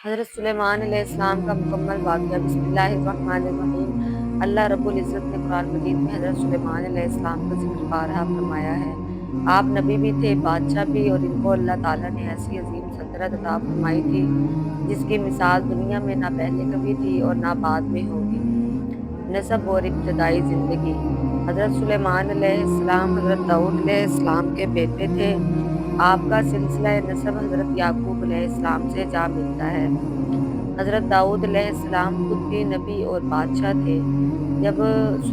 حضرت سلیمان علیہ السلام کا مکمل واقعہ۔ بسم اللہ الرحمن الرحیم۔ اللہ رب العزت نے قرآن مجید میں حضرت سلیمان علیہ السلام کا ذکر بارہا فرمایا ہے۔ آپ نبی بھی تھے، بادشاہ بھی، اور ان کو اللہ تعالیٰ نے ایسی عظیم سلطنت عطا فرمائی تھی جس کی مثال دنیا میں نہ پہلے کبھی تھی اور نہ بعد میں ہوگی۔ نسب اور ابتدائی زندگی۔ حضرت سلیمان علیہ السلام حضرت داؤد علیہ السلام کے بیٹے تھے۔ آپ کا سلسلہ نسب حضرت یعقوب علیہ السلام سے جا ملتا ہے۔ حضرت داؤد علیہ السلام خود بھی نبی اور بادشاہ تھے۔ جب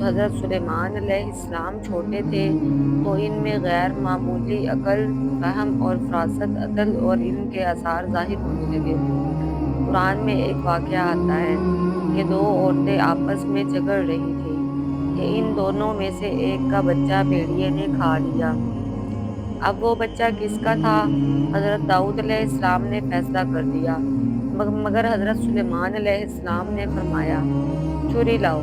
حضرت سلیمان علیہ السلام چھوٹے تھے تو ان میں غیر معمولی عقل، فہم اور فراست، عدل اور علم کے آثار ظاہر ہونے لگے۔ قرآن میں ایک واقعہ آتا ہے کہ دو عورتیں آپس میں جھگڑ رہی تھیں کہ ان دونوں میں سے ایک کا بچہ بھیڑیے نے کھا لیا۔ اب وہ بچہ کس کا تھا؟ حضرت داؤد علیہ السلام نے فیصلہ کر دیا، مگر حضرت سلیمان علیہ السلام نے فرمایا، چھری لاؤ،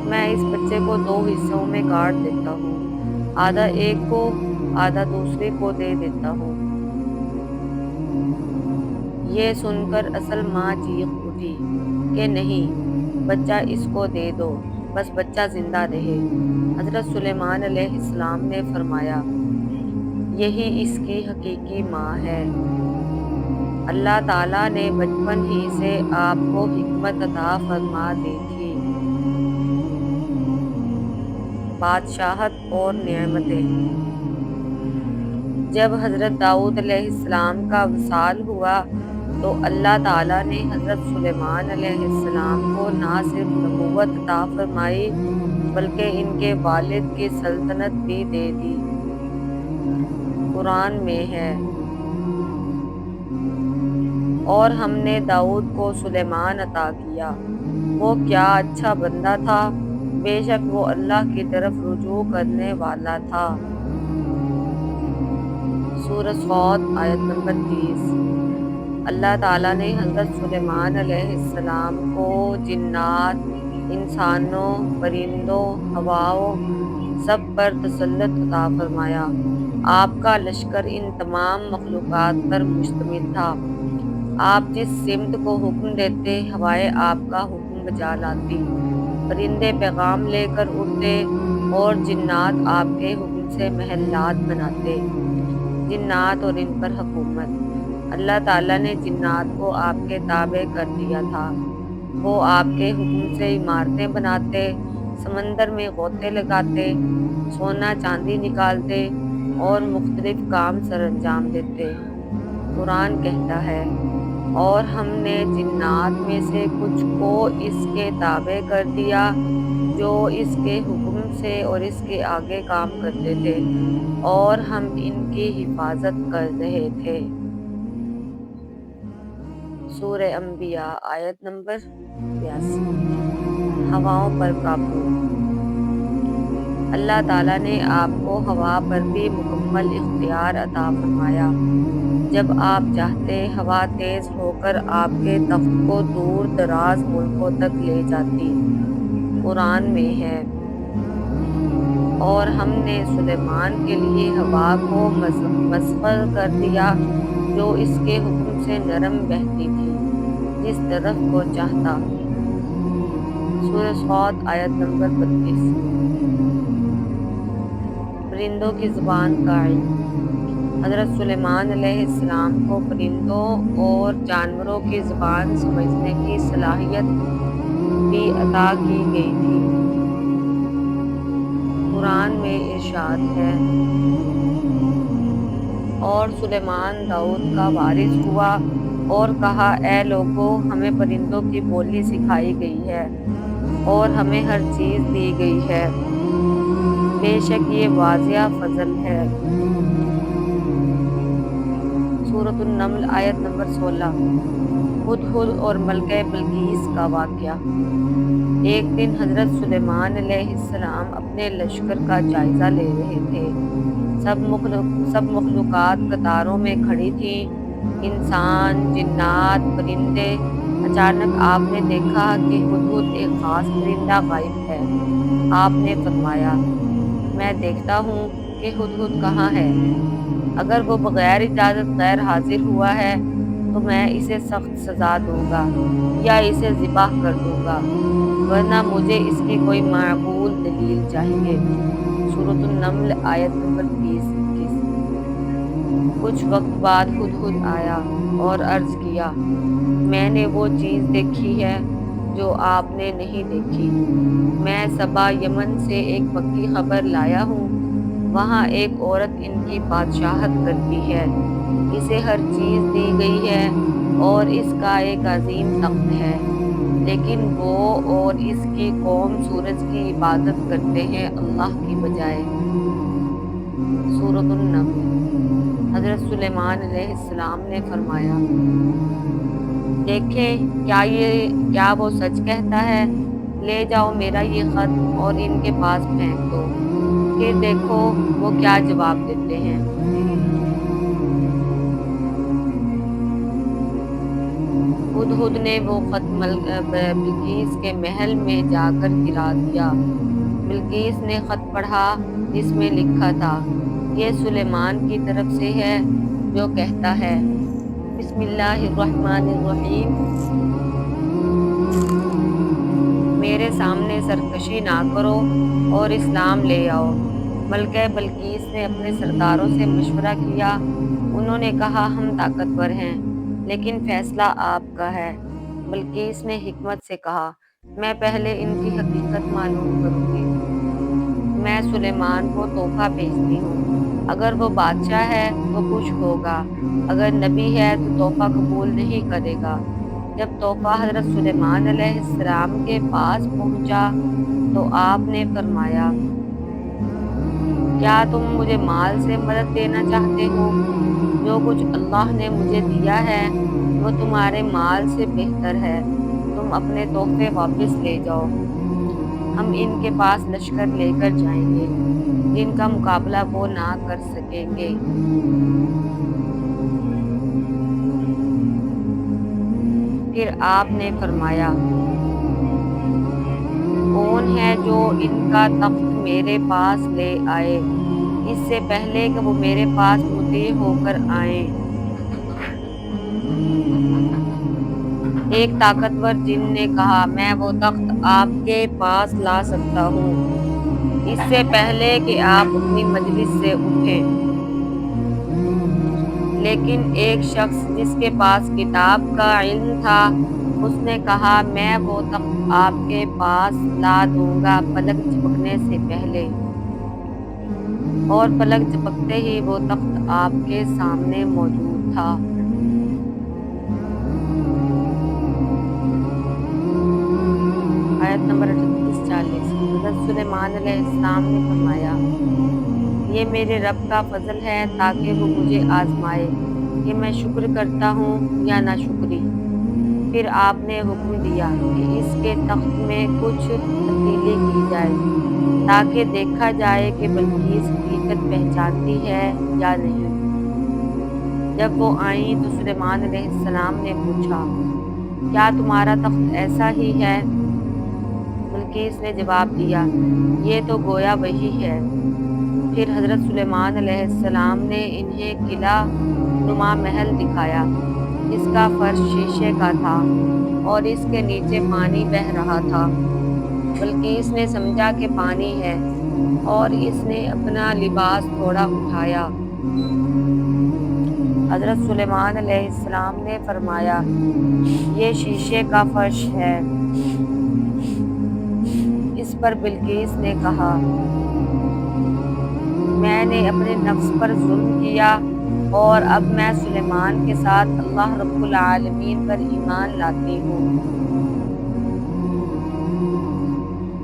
میں اس بچے کو 2 حصوں میں کاٹ دیتا ہوں، آدھا ایک کو، آدھا دوسرے کو دے دیتا ہوں۔ یہ سن کر اصل ماں چیخ اٹھی کہ نہیں، بچہ اس کو دے دو، بس بچہ زندہ رہے۔ حضرت سلیمان علیہ السلام نے فرمایا، یہی اس کی حقیقی ماں ہے۔ اللہ تعالیٰ نے بچپن ہی سے آپ کو حکمت عطا فرما دی تھی۔ بادشاہت اور نعمتیں۔ جب حضرت داؤد علیہ السلام کا وصال ہوا تو اللہ تعالیٰ نے حضرت سلیمان علیہ السلام کو نہ صرف نبوت عطا فرمائی بلکہ ان کے والد کی سلطنت بھی دے دی۔ قرآن میں ہے، اور ہم نے داؤد کو سلیمان عطا کیا، وہ کیا اچھا بندہ تھا، بے شک وہ اللہ کی طرف رجوع کرنے والا تھا۔ سورہ صاد آیت نمبر 30۔ اللہ تعالیٰ نے حضرت سلیمان علیہ السلام کو جنات، انسانوں، پرندوں، ہواؤں سب پر تسلط عطا فرمایا۔ آپ کا لشکر ان تمام مخلوقات پر مشتمل تھا۔ آپ جس سمت کو حکم دیتے، ہوائیں آپ کا حکم بجا لاتی، پرندے پیغام لے کر اڑتے اور جنات آپ کے حکم سے محلات بناتے۔ جنات اور ان پر حکومت۔ اللہ تعالیٰ نے جنات کو آپ کے تابع کر دیا تھا۔ وہ آپ کے حکم سے عمارتیں بناتے، سمندر میں غوطے لگاتے، سونا چاندی نکالتے اور مختلف کام سر انجام دیتے۔ قرآن کہتا ہے، اور ہم نے جنات میں سے کچھ کو اس کے تابع کر دیا جو اس کے حکم سے اور اس کے آگے کام کرتے تھے، اور ہم ان کی حفاظت کر رہے تھے۔ سورہ انبیاء آیت نمبر 82۔ ہواؤں پر قابو۔ اللہ تعالیٰ نے آپ کو ہوا پر بھی مکمل اختیار عطا فرمایا۔ جب آپ چاہتے، ہوا تیز ہو کر آپ کے تخت کو دور دراز ملکوں تک لے جاتی۔ قرآن میں ہے، اور ہم نے سلیمان کے لیے ہوا کو مسخر کر دیا جو اس کے حکم سے نرم بہتی تھی، جس طرف کو چاہتا۔ سورہ صاد آیت نمبر 32۔ پرندوں کی زبان کا علم۔ حضرت سلیمان علیہ السلام کو پرندوں اور جانوروں کی زبان سمجھنے کی صلاحیت بھی عطا کی گئی تھی۔ قرآن میں ارشاد ہے، اور سلیمان داؤد کا وارث ہوا اور کہا، اے لوگو، ہمیں پرندوں کی بولی سکھائی گئی ہے اور ہمیں ہر چیز دی گئی ہے، بے شک یہ واضح فضل ہے۔ سورۃ النمل آیت نمبر 16۔ ہدہد اور ملکہ بلقیس کا واقعہ۔ ایک دن حضرت سلیمان علیہ السلام اپنے لشکر کا جائزہ لے رہے تھے۔ سب مخلوقات قطاروں میں کھڑی تھیں، انسان، جنات، پرندے۔ اچانک آپ نے دیکھا کہ ہدہد ایک خاص پرندہ غائب ہے۔ آپ نے فرمایا، میں دیکھتا ہوں کہ ہدہد کہاں ہے۔ اگر وہ بغیر اجازت غیر حاضر ہوا ہے تو میں اسے سخت سزا دوں گا یا اسے ذبح کر دوں گا، ورنہ مجھے اس کی کوئی معقول دلیل چاہیے۔ سورۃ النمل آیت نمبر 30-21۔ کچھ وقت بعد ہدہد آیا اور عرض کیا، میں نے وہ چیز دیکھی ہے جو آپ نے نہیں دیکھی۔ میں سبا یمن سے ایک پکی خبر لایا ہوں۔ وہاں ایک عورت ان کی بادشاہت کرتی ہے، اسے ہر چیز دی گئی ہے اور اس کا ایک عظیم تخت ہے، لیکن وہ اور اس کی قوم سورج کی عبادت کرتے ہیں اللہ کی بجائے۔ سورۃ النمل۔ حضرت سلیمان علیہ السلام نے فرمایا، دیکھیں کیا وہ سچ کہتا ہے؟ لے جاؤ میرا یہ خط اور ان کے پاس پھینک دو، پھر دیکھو وہ کیا جواب دیتے ہیں۔ ہدہد نے وہ خط بلقیس کے محل میں جا کر گرا دیا۔ بلقیس نے خط پڑھا جس میں لکھا تھا، یہ سلیمان کی طرف سے ہے جو کہتا ہے، بسم اللہ الرحمن الرحیم، میرے سامنے سرکشی نہ کرو اور اسلام لے آؤ۔ ملکہ بلقیس نے اپنے سرداروں سے مشورہ کیا۔ انہوں نے کہا، ہم طاقتور ہیں لیکن فیصلہ آپ کا ہے۔ بلقیس نے حکمت سے کہا، میں پہلے ان کی حقیقت معلوم کروں گی۔ میں سلیمان کو تحفہ بھیجتی ہوں، اگر وہ بادشاہ ہے تو خوش ہوگا، اگر نبی ہے تو تحفہ قبول نہیں کرے گا۔ جب تحفہ حضرت سلیمان علیہ السلام کے پاس پہنچا تو آپ نے فرمایا، کیا تم مجھے مال سے مدد دینا چاہتے ہو؟ جو کچھ اللہ نے مجھے دیا ہے وہ تمہارے مال سے بہتر ہے، تم اپنے تحفے واپس لے جاؤ۔ ہم ان کے پاس لشکر لے کر جائیں گے جن کا مقابلہ وہ نہ کر سکیں گے۔ پھر آپ نے فرمایا، کون ہے جو ان کا تخت میرے پاس لے آئے اس سے پہلے کہ وہ میرے پاس مطیع ہو کر آئیں؟ ایک طاقتور جن نے کہا، میں وہ تخت آپ کے پاس لا سکتا ہوں اس سے پہلے کہ آپ اپنی مجلس سے اٹھیں۔ لیکن ایک شخص جس کے پاس کتاب کا علم تھا، اس نے کہا، میں وہ تخت آپ کے پاس لا دوں گا پلک جھپکنے سے پہلے۔ اور پلک جھپکتے ہی وہ تخت آپ کے سامنے موجود تھا۔ آیت نمبر 38-40۔ حضرت سلیمان علیہ السلام نے فرمایا، یہ میرے رب کا فضل ہے تاکہ وہ مجھے آزمائے کہ میں شکر کرتا ہوں یا ناشکری۔ پھر آپ نے حکم دیا کہ اس کے تخت میں کچھ تبدیلی کی جائے تاکہ دیکھا جائے کہ بلقیس حقیقت پہچانتی ہے یا نہیں۔ جب وہ آئیں تو سلیمان علیہ السلام نے پوچھا، کیا تمہارا تخت ایسا ہی ہے؟ بلقیس نے جواب دیا، یہ تو گویا وہی ہے۔ پھر حضرت سلیمان علیہ السلام نے انہیں قلعہ نما محل دکھایا جس کا فرش شیشے کا تھا اور اس کے نیچے پانی بہہ رہا تھا۔ بلقیس نے سمجھا کہ پانی ہے اور اس نے اپنا لباس تھوڑا اٹھایا۔ حضرت سلیمان علیہ السلام نے فرمایا، یہ شیشے کا فرش ہے۔ اس پر بلقیس نے کہا، میں نے اپنے نفس پر ظلم کیا اور اب میں سلیمان کے ساتھ اللہ رب العالمین پر ایمان لاتی ہوں۔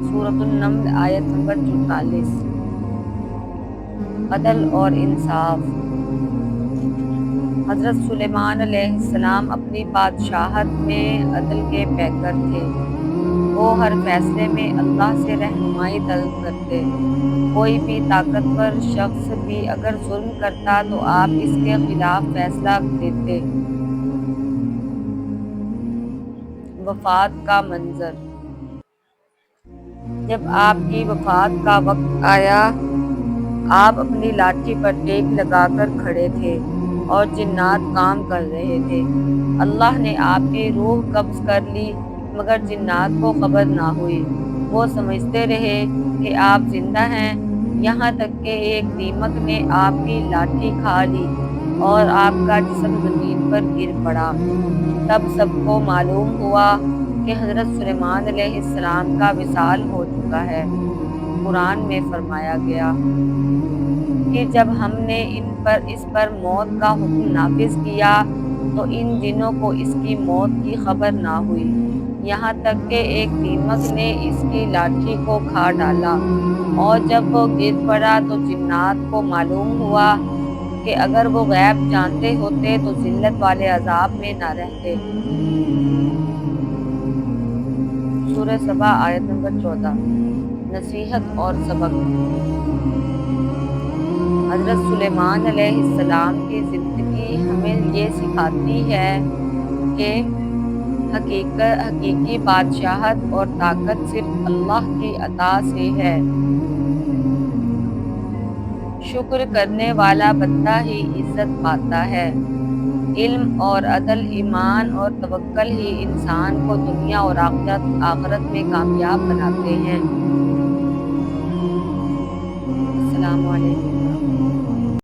سورۃ النمل آیت نمبر 44۔ عدل اور انصاف۔ حضرت سلیمان علیہ السلام اپنی بادشاہت میں عدل کے پیکر تھے۔ وہ ہر فیصلے میں اللہ سے رہنمائی طلب کرتے۔ کوئی بھی طاقتور شخص بھی اگر ظلم کرتا تو آپ اس کے خلاف فیصلہ دیتے۔ وفات کا منظر۔ جب آپ کی وفات کا وقت آیا، آپ اپنی لاٹھی پر ٹیک لگا کر کھڑے تھے اور جنات کام کر رہے تھے۔ اللہ نے آپ کی روح قبض کر لی مگر جنات کو خبر نہ ہوئی۔ وہ سمجھتے رہے کہ آپ زندہ ہیں، یہاں تک کہ ایک دیمک نے آپ کی لاٹھی کھا لی اور آپ کا جسم زمین پر گر پڑا۔ تب سب کو معلوم ہوا کہ حضرت سلیمان علیہ السلام کا وصال ہو چکا ہے۔ قرآن میں فرمایا گیا کہ جب ہم نے اس پر موت کا حکم نافذ کیا تو ان جنوں کو اس کی موت کی خبر نہ ہوئی، یہاں تک کہ ایک دیمک نے اس کی لاٹھی کو کھا ڈالا، اور جب وہ گر پڑا تو جنات کو معلوم ہوا کہ اگر وہ غیب جانتے ہوتے تو ذلت والے عذاب میں نہ رہتے۔ سورہ سبا آیت نمبر 14۔ نصیحت اور سبق۔ حضرت سلیمان علیہ السلام کی زندگی ہمیں یہ سکھاتی ہے کہ حقیقی بادشاہت اور طاقت صرف اللہ کی عطا سے ہے۔ شکر کرنے والا بندہ ہی عزت پاتا ہے۔ علم اور عدل، ایمان اور توکل ہی انسان کو دنیا اور آخرت میں کامیاب بناتے ہیں۔ السلام علیکم۔